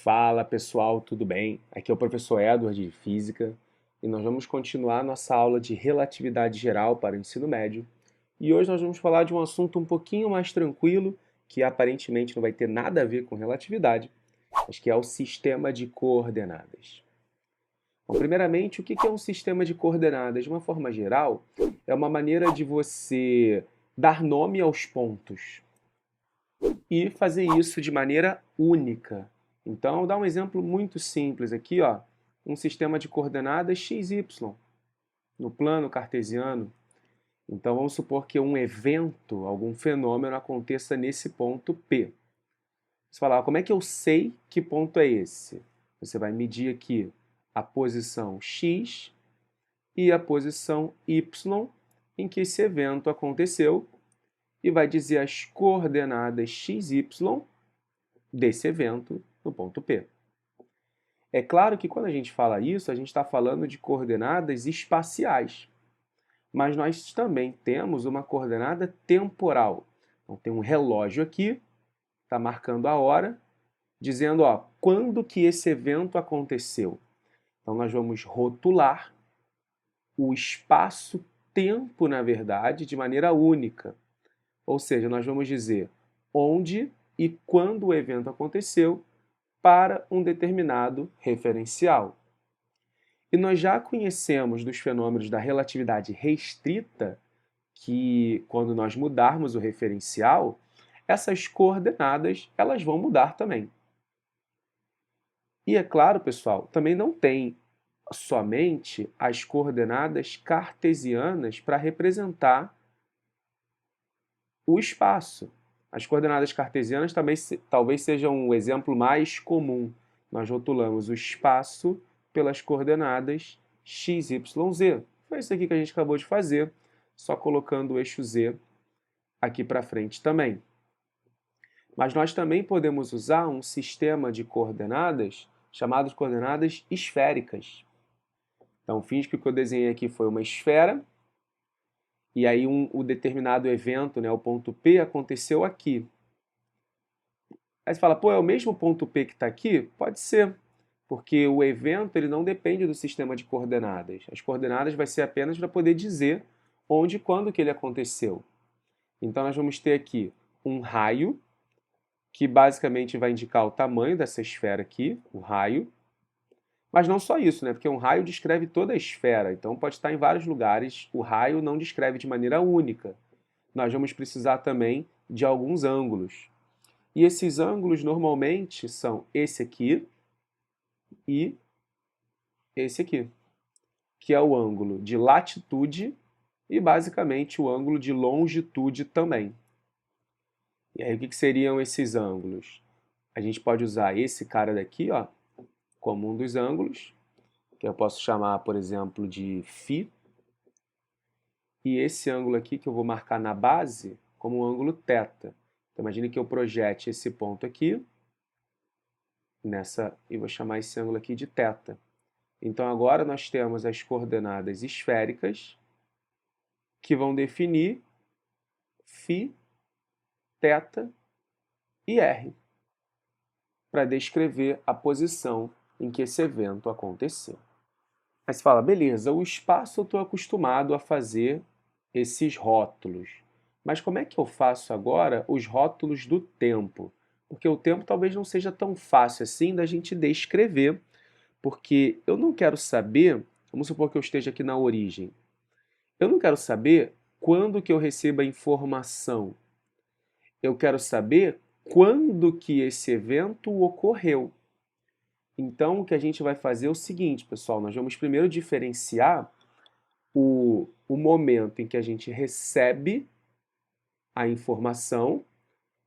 Fala pessoal, tudo bem? Aqui é o professor Edward de Física e nós vamos continuar nossa aula de relatividade geral para o ensino médio. E hoje nós vamos falar de um assunto um pouquinho mais tranquilo, que aparentemente não vai ter nada a ver com relatividade, mas que é o sistema de coordenadas. Bom, primeiramente, o que é um sistema de coordenadas? De uma forma geral, é uma maneira de você dar nome aos pontos e fazer isso de maneira única. Então, vou dar um exemplo muito simples aqui, ó, um sistema de coordenadas x, y, no plano cartesiano. Então, vamos supor que um evento, algum fenômeno aconteça nesse ponto P. Você fala, como é que eu sei que ponto é esse? Você vai medir aqui a posição x e a posição y em que esse evento aconteceu e vai dizer as coordenadas x, y desse evento no ponto P. É claro que quando a gente fala isso, a gente está falando de coordenadas espaciais, mas nós também temos uma coordenada temporal. Então tem um relógio aqui, está marcando a hora, dizendo ó, quando que esse evento aconteceu. Então nós vamos rotular o espaço-tempo, na verdade, de maneira única. Ou seja, nós vamos dizer onde e quando o evento aconteceu para um determinado referencial. E nós já conhecemos dos fenômenos da relatividade restrita que, quando nós mudarmos o referencial, essas coordenadas elas vão mudar também. E é claro, pessoal, também não tem somente as coordenadas cartesianas para representar o espaço. As coordenadas cartesianas também talvez sejam um exemplo mais comum. Nós rotulamos o espaço pelas coordenadas x, y, z. Foi isso aqui que a gente acabou de fazer, só colocando o eixo z aqui para frente também. Mas nós também podemos usar um sistema de coordenadas chamado de coordenadas esféricas. Então, finge que o que eu desenhei aqui foi uma esfera, e aí o determinado evento, né, o ponto P, aconteceu aqui. Aí você fala, pô, é o mesmo ponto P que está aqui? Pode ser, porque o evento ele não depende do sistema de coordenadas. As coordenadas vai ser apenas para poder dizer onde e quando que ele aconteceu. Então nós vamos ter aqui um raio, que basicamente vai indicar o tamanho dessa esfera aqui, o raio. Mas não só isso, né? Porque um raio descreve toda a esfera, então pode estar em vários lugares. O raio não descreve de maneira única. Nós vamos precisar também de alguns ângulos. E esses ângulos normalmente são esse aqui e esse aqui, que é o ângulo de latitude e basicamente o ângulo de longitude também. E aí o que seriam esses ângulos? A gente pode usar esse cara daqui, ó, como um dos ângulos, que eu posso chamar, por exemplo, de φ, e esse ângulo aqui que eu vou marcar na base como um ângulo θ. Então imagine que eu projete esse ponto aqui e vou chamar esse ângulo aqui de θ. Então agora nós temos as coordenadas esféricas que vão definir φ, θ e r para descrever a posição em que esse evento aconteceu. Aí você fala, beleza, o espaço eu estou acostumado a fazer esses rótulos. Mas como é que eu faço agora os rótulos do tempo? Porque o tempo talvez não seja tão fácil assim da gente descrever, porque eu não quero saber, vamos supor que eu esteja aqui na origem, eu não quero saber quando que eu recebo a informação. Eu quero saber quando que esse evento ocorreu. Então, o que a gente vai fazer é o seguinte, pessoal, nós vamos primeiro diferenciar o momento em que a gente recebe a informação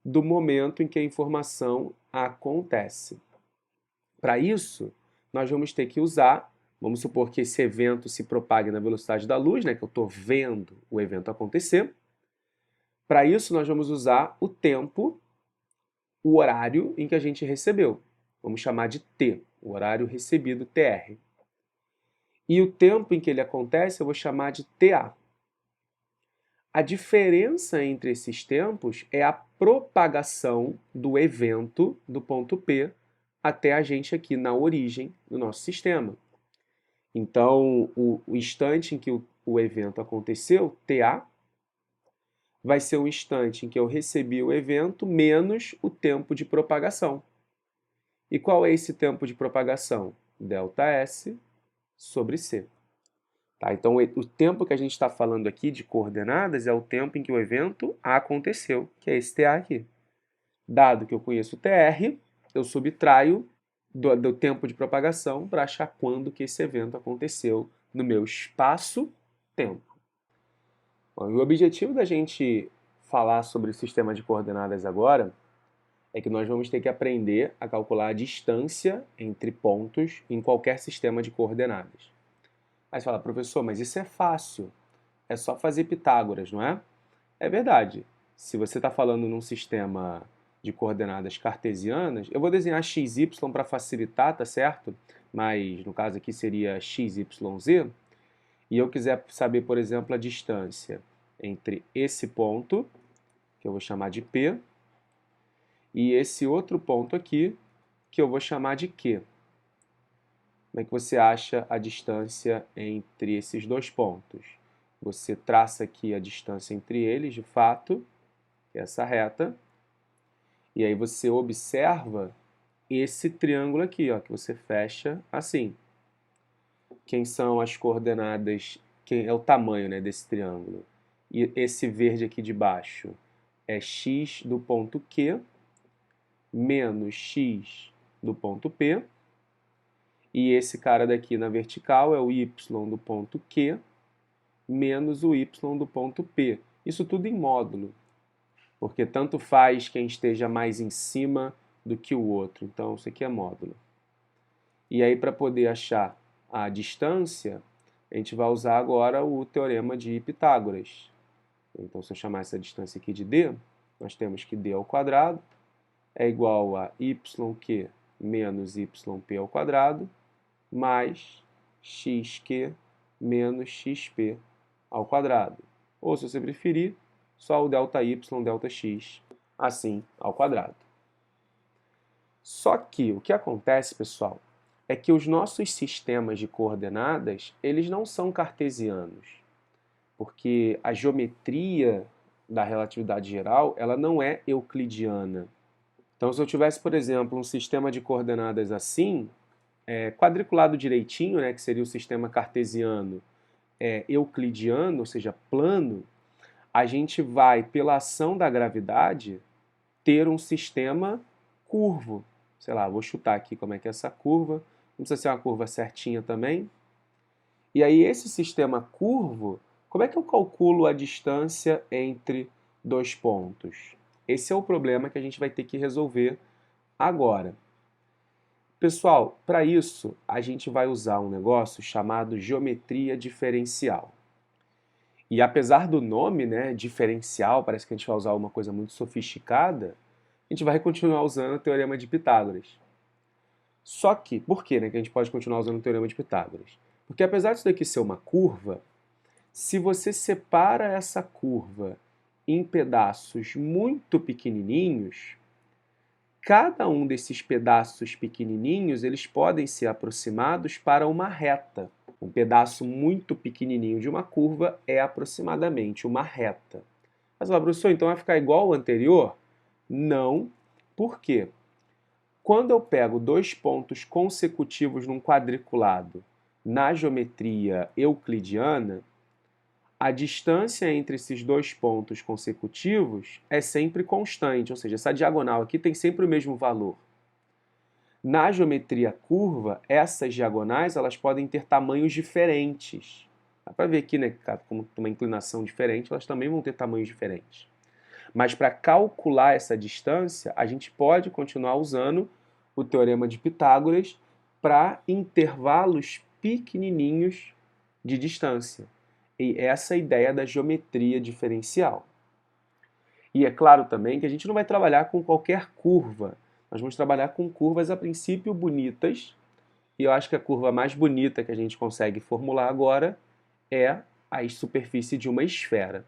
do momento em que a informação acontece. Para isso, nós vamos ter que usar, vamos supor que esse evento se propague na velocidade da luz, né, que eu estou vendo o evento acontecer. Para isso, nós vamos usar o tempo, o horário em que a gente recebeu. Vamos chamar de t, o horário recebido, tr. E o tempo em que ele acontece eu vou chamar de ta. A diferença entre esses tempos é a propagação do evento do ponto P até a gente aqui na origem do nosso sistema. Então, o instante em que o evento aconteceu, TA, vai ser o instante em que eu recebi o evento menos o tempo de propagação. E qual é esse tempo de propagação? ΔS sobre C. Tá? Então, o tempo que a gente está falando aqui de coordenadas é o tempo em que o evento aconteceu, que é esse TA aqui. Dado que eu conheço o TR, eu subtraio do tempo de propagação para achar quando que esse evento aconteceu no meu espaço-tempo. O objetivo da gente falar sobre o sistema de coordenadas agora é que nós vamos ter que aprender a calcular a distância entre pontos em qualquer sistema de coordenadas. Aí você fala, professor, mas isso é fácil, é só fazer Pitágoras, não é? É verdade. Se você está falando num sistema de coordenadas cartesianas, eu vou desenhar x, y para facilitar, tá certo? Mas no caso aqui seria x, y, z. E eu quiser saber, por exemplo, a distância entre esse ponto, que eu vou chamar de P, e esse outro ponto aqui, que eu vou chamar de Q. Como é que você acha a distância entre esses dois pontos? Você traça aqui a distância entre eles, de fato, que é essa reta, e aí você observa esse triângulo aqui, ó, que você fecha assim. Quem são as coordenadas, quem é o tamanho, né, desse triângulo? E esse verde aqui de baixo é x do ponto Q menos x do ponto P. E esse cara daqui na vertical é o y do ponto Q menos o y do ponto P. Isso tudo em módulo, porque tanto faz quem esteja mais em cima do que o outro. Então, isso aqui é módulo. E aí, para poder achar a distância, a gente vai usar agora o teorema de Pitágoras. Então, se eu chamar essa distância aqui de d, nós temos que d ao quadrado é igual a yq menos yp ao quadrado mais xq menos xp ao quadrado. Ou, se você preferir, só o ΔY, ΔX, assim, ao quadrado. Só que o que acontece, pessoal, é que os nossos sistemas de coordenadas, eles não são cartesianos, porque a geometria da relatividade geral, ela não é euclidiana. Então, se eu tivesse, por exemplo, um sistema de coordenadas assim, quadriculado direitinho, né, que seria o sistema cartesiano, euclidiano, ou seja, plano, a gente vai, pela ação da gravidade, ter um sistema curvo. Sei lá, vou chutar aqui como é que é essa curva. Não precisa ser uma curva certinha também. E aí, esse sistema curvo, como é que eu calculo a distância entre dois pontos? Esse é o problema que a gente vai ter que resolver agora. Pessoal, para isso, a gente vai usar um negócio chamado geometria diferencial. E apesar do nome, né, diferencial, parece que a gente vai usar uma coisa muito sofisticada, a gente vai continuar usando o teorema de Pitágoras. Só que, por que, né, que a gente pode continuar usando o teorema de Pitágoras? Porque apesar disso daqui ser uma curva, se você separa essa curva em pedaços muito pequenininhos, cada um desses pedaços pequenininhos, eles podem ser aproximados para uma reta. Um pedaço muito pequenininho de uma curva é aproximadamente uma reta. Mas, professor, então vai ficar igual ao anterior? Não. Por quê? Quando eu pego dois pontos consecutivos num quadriculado na geometria euclidiana, a distância entre esses dois pontos consecutivos é sempre constante, ou seja, essa diagonal aqui tem sempre o mesmo valor. Na geometria curva, essas diagonais elas podem ter tamanhos diferentes. Dá para ver aqui, né, como tem uma inclinação diferente, elas também vão ter tamanhos diferentes. Mas para calcular essa distância, a gente pode continuar usando o teorema de Pitágoras para intervalos pequenininhos de distância. E essa é a ideia da geometria diferencial. E é claro também que a gente não vai trabalhar com qualquer curva. Nós vamos trabalhar com curvas a princípio bonitas. E eu acho que a curva mais bonita que a gente consegue formular agora é a superfície de uma esfera.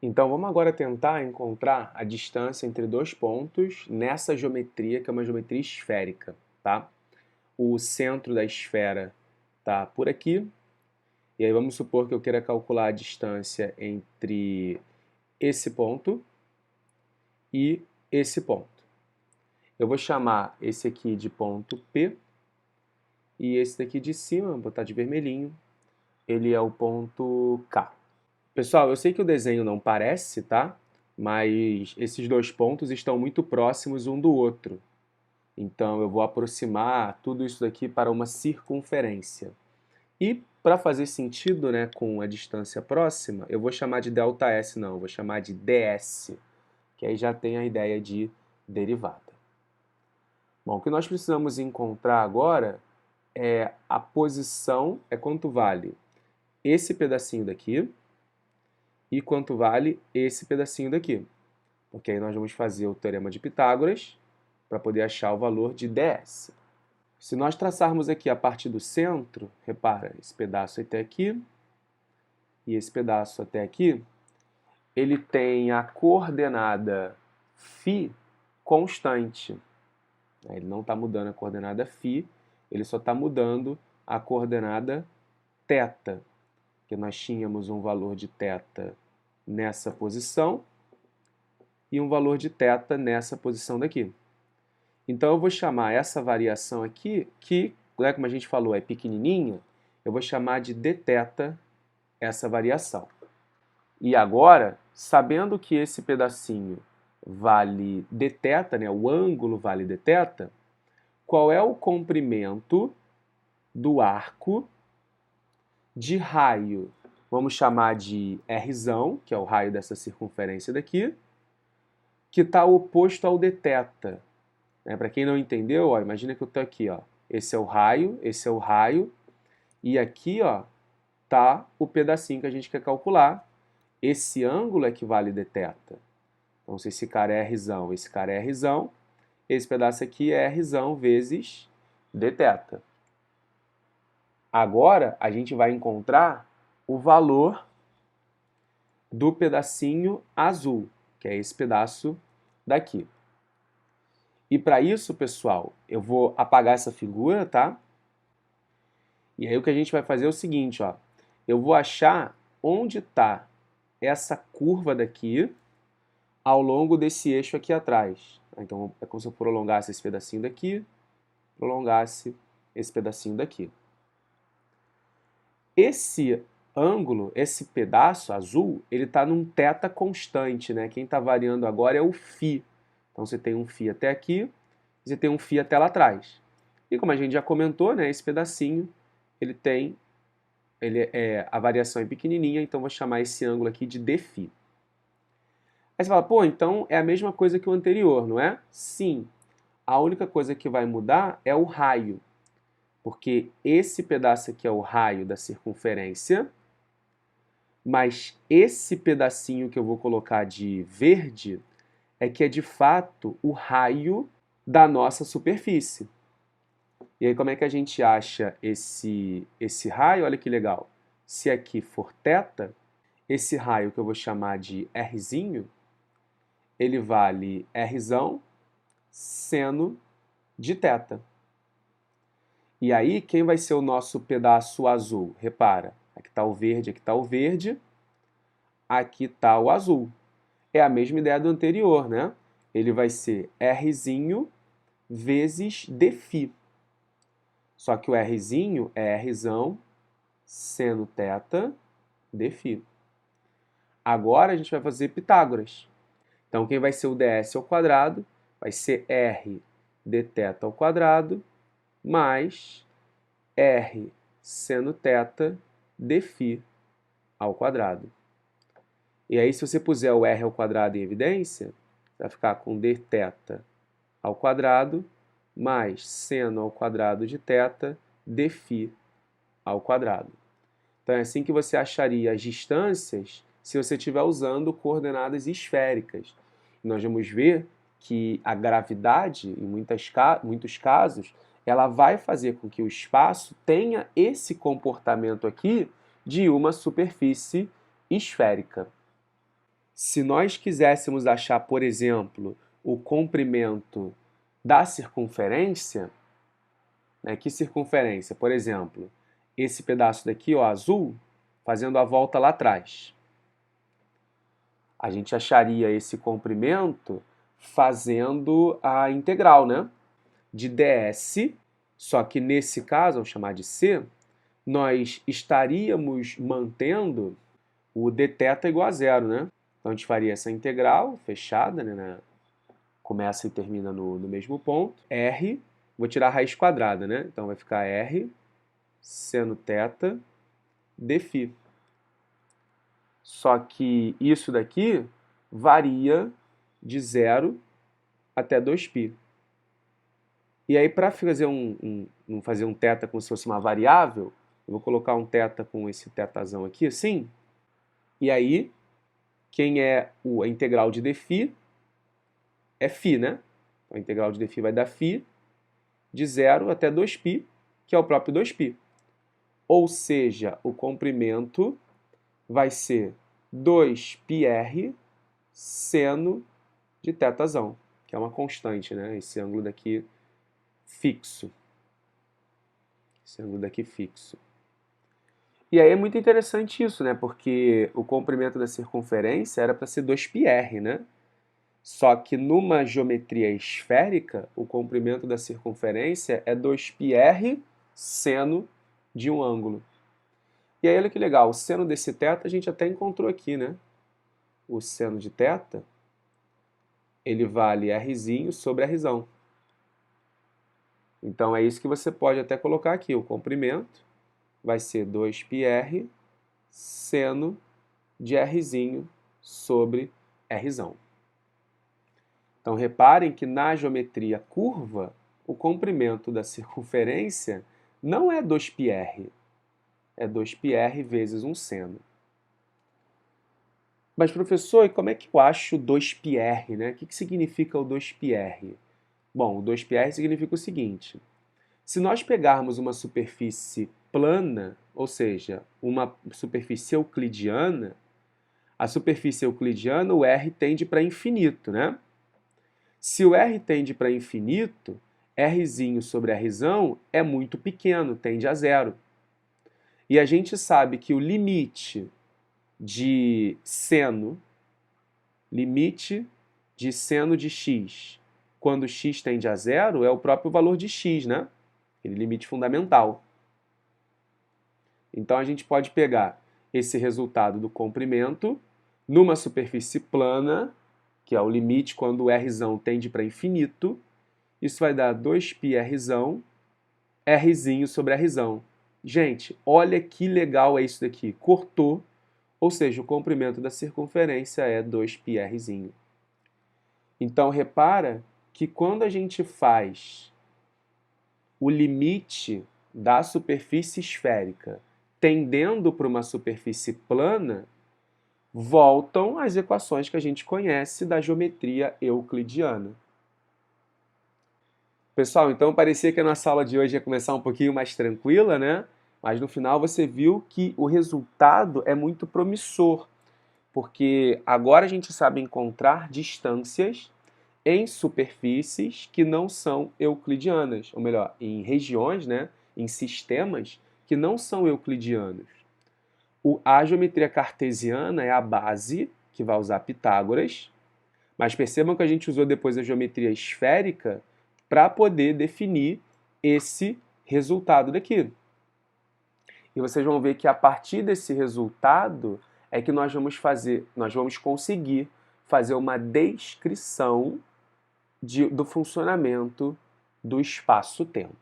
Então vamos agora tentar encontrar a distância entre dois pontos nessa geometria, que é uma geometria esférica, tá? O centro da esfera está por aqui, e aí vamos supor que eu queira calcular a distância entre esse ponto e esse ponto. Eu vou chamar esse aqui de ponto P, e esse daqui de cima, vou botar de vermelhinho, ele é o ponto K. Pessoal, eu sei que o desenho não parece, tá? Mas esses dois pontos estão muito próximos um do outro. Então eu vou aproximar tudo isso daqui para uma circunferência. E para fazer sentido, né, com a distância próxima, eu vou chamar de ΔS não, eu vou chamar de ds, que aí já tem a ideia de derivada. Bom, o que nós precisamos encontrar agora é a posição, é quanto vale esse pedacinho daqui, e quanto vale esse pedacinho daqui. Porque aí nós vamos fazer o teorema de Pitágoras para poder achar o valor de ds. Se nós traçarmos aqui a partir do centro, repara, esse pedaço até aqui e esse pedaço até aqui, ele tem a coordenada φ constante. Ele não está mudando a coordenada φ, ele só está mudando a coordenada θ. Que nós tínhamos um valor de θ nessa posição e um valor de θ nessa posição daqui. Então eu vou chamar essa variação aqui, que, né, como a gente falou, é pequenininha, eu vou chamar de dθ essa variação. E agora, sabendo que esse pedacinho vale dθ, né, o ângulo vale dθ, qual é o comprimento do arco de raio? Vamos chamar de R, que é o raio dessa circunferência daqui, que está oposto ao dθ. Para quem não entendeu, ó, imagina que eu estou aqui, ó. Esse é o raio, e aqui está o pedacinho que a gente quer calcular. Esse ângulo equivale dθ. Então, se esse cara é R, esse cara é R, esse pedaço aqui é R vezes dθ. Agora, a gente vai encontrar o valor do pedacinho azul, que é esse pedaço daqui. E para isso, pessoal, eu vou apagar essa figura, tá? E aí o que a gente vai fazer é o seguinte, ó. Eu vou achar onde está essa curva daqui ao longo desse eixo aqui atrás. Então, é como se eu prolongasse esse pedacinho daqui, prolongasse esse pedacinho daqui. Esse ângulo, esse pedaço azul, ele está num θ constante, né? Quem está variando agora é o φ. Então você tem um φ até aqui, você tem um φ até lá atrás. E como a gente já comentou, né, esse pedacinho, a variação é pequenininha, então vou chamar esse ângulo aqui de dφ. Aí você fala, pô, então é a mesma coisa que o anterior, não é? Sim. A única coisa que vai mudar é o raio. Porque esse pedaço aqui é o raio da circunferência, mas esse pedacinho que eu vou colocar de verde é que é de fato o raio da nossa superfície. E aí como é que a gente acha esse raio? Olha que legal. Se aqui for θ, esse raio que eu vou chamar de R, ele vale R seno de θ. E aí, quem vai ser o nosso pedaço azul? Repara, aqui está o verde, aqui está o azul. É a mesma ideia do anterior, né? Ele vai ser R vezes dφ. Só que o R é R seno θ dφ. Agora a gente vai fazer Pitágoras. Então, quem vai ser o ds ao quadrado vai ser R dθ ao quadrado mais R seno θ dφ ao quadrado. E aí, se você puser o R ao quadrado em evidência, vai ficar com dθ ao quadrado mais seno ao quadrado de θ dφ ao quadrado. Então, é assim que você acharia as distâncias se você estiver usando coordenadas esféricas. Nós vamos ver que a gravidade, em muitos casos, ela vai fazer com que o espaço tenha esse comportamento aqui de uma superfície esférica. Se nós quiséssemos achar, por exemplo, o comprimento da circunferência, né, que circunferência? Por exemplo, esse pedaço daqui, ó, azul, fazendo a volta lá atrás. A gente acharia esse comprimento fazendo a integral, né? De ds, só que nesse caso, vamos chamar de c, nós estaríamos mantendo o dθ igual a zero, né? Então a gente faria essa integral fechada, né? Começa e termina no mesmo ponto. R, vou tirar a raiz quadrada, né? Então vai ficar R seno θ dφ. Só que isso daqui varia de 0 até 2π. E aí, para fazer fazer um θ como se fosse uma variável, eu vou colocar um θ com esse θzão aqui, assim. E aí, quem é a integral de dφ é φ, né? A integral de dφ vai dar φ de 0 até 2π, que é o próprio 2π. Ou seja, o comprimento vai ser 2πr seno de θzão, que é uma constante, né? Esse ângulo daqui fixo. Esse ângulo daqui fixo. E aí é muito interessante isso, né? Porque o comprimento da circunferência era para ser 2πr, né? Só que numa geometria esférica, o comprimento da circunferência é 2πr seno de um ângulo. E aí olha que legal, o seno desse θ a gente até encontrou aqui, né? O seno de θ, ele vale r sobre r. Então é isso que você pode até colocar aqui, o comprimento vai ser 2πr seno de r sobre r. Então reparem que na geometria curva, o comprimento da circunferência não é 2πr, é 2πr vezes um seno. Mas professor, e como é que eu acho 2πr, né? O que significa o 2πr? Bom, o 2πr significa o seguinte: se nós pegarmos uma superfície plana, ou seja, uma superfície euclidiana, a superfície euclidiana, o r tende para infinito, né? Se o r tende para infinito, r sobre r é muito pequeno, tende a zero. E a gente sabe que o limite de seno de x, quando x tende a zero, é o próprio valor de x, né? Aquele limite fundamental. Então a gente pode pegar esse resultado do comprimento numa superfície plana, que é o limite quando o r tende para infinito. Isso vai dar 2πr, r sobre r. Gente, olha que legal é isso daqui. Cortou, ou seja, o comprimento da circunferência é 2πr. Então repara que quando a gente faz o limite da superfície esférica tendendo para uma superfície plana, voltam as equações que a gente conhece da geometria euclidiana. Pessoal, então parecia que a nossa aula de hoje ia começar um pouquinho mais tranquila, né? Mas no final você viu que o resultado é muito promissor, porque agora a gente sabe encontrar distâncias em superfícies que não são euclidianas, ou melhor, em regiões, né, em sistemas que não são euclidianos. A geometria cartesiana é a base, que vai usar Pitágoras, mas percebam que a gente usou depois a geometria esférica para poder definir esse resultado daqui. E vocês vão ver que a partir desse resultado é que nós vamos conseguir fazer uma descrição do funcionamento do espaço-tempo.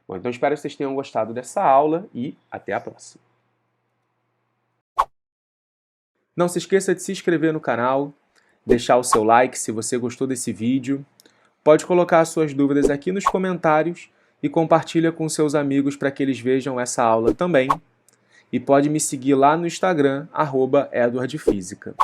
Bom, então espero que vocês tenham gostado dessa aula e até a próxima. Não se esqueça de se inscrever no canal, deixar o seu like se você gostou desse vídeo. Pode colocar as suas dúvidas aqui nos comentários e compartilha com seus amigos para que eles vejam essa aula também. E pode me seguir lá no Instagram, @edwardfísica.